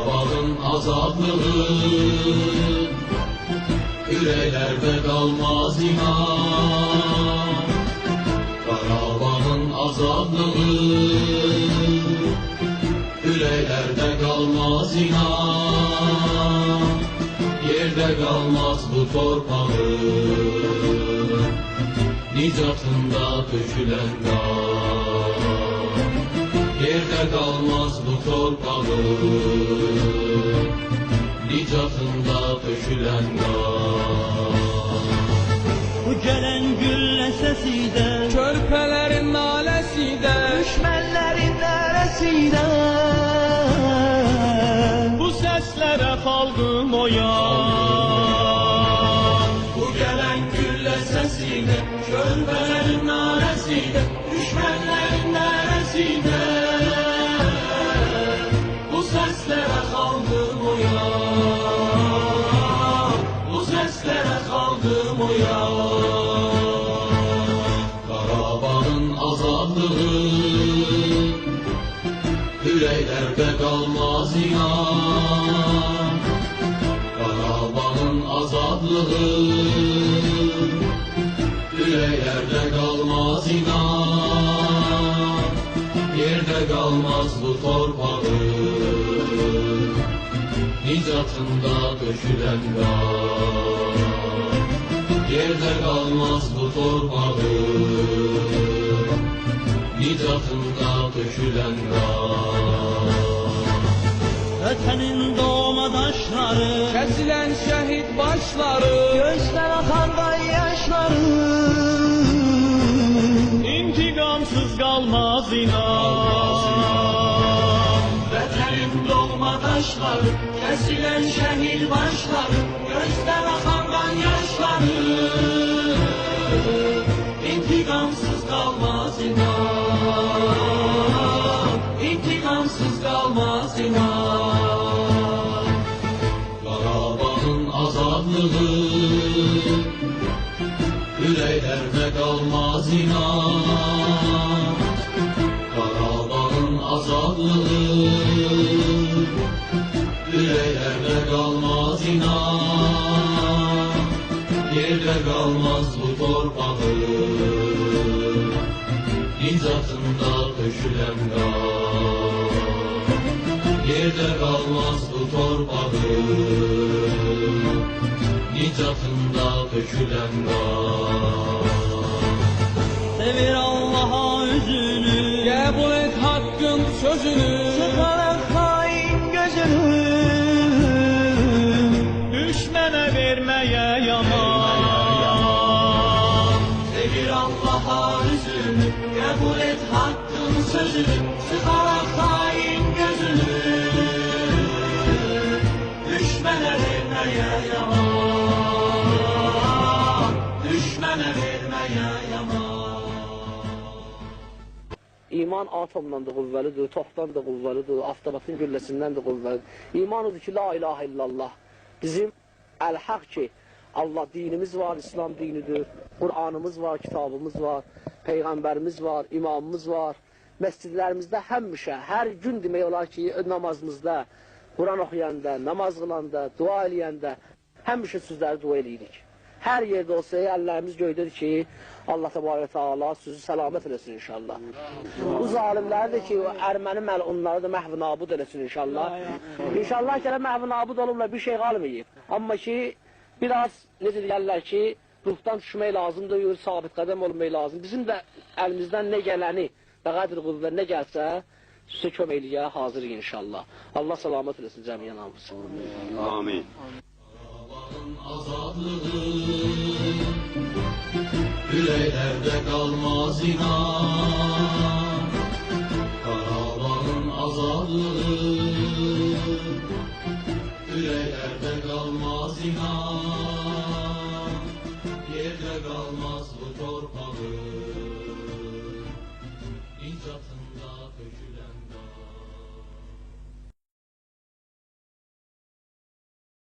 Qarabağın azadlığı, yüreklerde kalmaz iman. Qarabağın azadlığı, yüreklerde kalmaz inan. Yerde kalmaz bu torpağı, nicatında dökülen kan. Yerde kalmaz bu torpağı, nicatında dökülen kan. Bu gelen gülle sesi de, körpelerin nalesi de, düşmenlerin neresiyle, bu seslere kaldım oyan. Bu gelen gülle sesiyle, körpelerin naresiyle, düşmenlerin neresiyle, bu seslere kaldım uyan, bu seslere kaldım uyan. Qarabağın azadlığı, yüreklerde kalmaz inan. Qarabağın azadlığı, yüreklerde kalmaz inan. Yerde kalmaz bu torpağı, nicatında dökülen kan. Yerde kalmaz bu torpağı, nicatında dökülen kan. ötenin doğma taşları, Kesilen şehit başları, gözler akan kan yaşları, intikamsız kalmaz inan. Vətənin doğma taşları, kesilen şehit başları, gözler akan kan yaşları, intikamsız kalmaz inan, intikamsız kalmaz inan. Qarabağın azadlığı, yüreklerde kalmaz inan. Qarabağın azadlığı, yüreklerde kalmaz inan. Yerde kalmaz bu torpağı, nicatında dökülen kan. Yerde kalmaz bu torpağı, nicatında dökülen kan. sevir Allah'a özünü, Qəbul et hakkın sözünü, sıkarak hain gözünü, düşmene vermeye yaman. Sevir Allah'a üzünü, kabul et hakkın sözünü, sıkarak hain gözünü, düşmene vermeye yaman, düşmene vermeye yaman. İman atomdan da qüvvəlidir, topdan da qüvvəlidir, avtomatın gülləsindən də qüvvəlidir. İman odur ki, la ilahe illallah. Bizim əl-haq ki, Allah dinimiz var, İslam dinidir, Qur'anımız var, kitabımız var, Peyğəmbərimiz var, imamımız var. Məscidlərimizdə həmişə, hər gün demək olar ki, namazımızda, Quran oxuyanda, namaz qılanda, dua eləyəndə həmişə sözləri dua eləyirik. Hər yerdə olsa, əllərimiz göydür ki, Allah təbarək Teala sözü səlamət eləsin inşallah. Bu zalimlərdir ki, erməni məlunları da məhv nabud eləsin inşallah. İnşallah ki, məhv nabud olurlar, bir şey qalmayıb. Amma ki, biraz necə deyərlər ki, ruhdan düşmək lazımdır, sabit qədəm olmaq lazım. Bizim də əlimizdən nə gələni və qədir qüvvə nə gəlsə, sizə kömək eləyə hazırıq inşallah. Allah səlamət eləsin cəmiyyən hamısı. Amin. Azadlığı, yüreklerde kalmaz inan.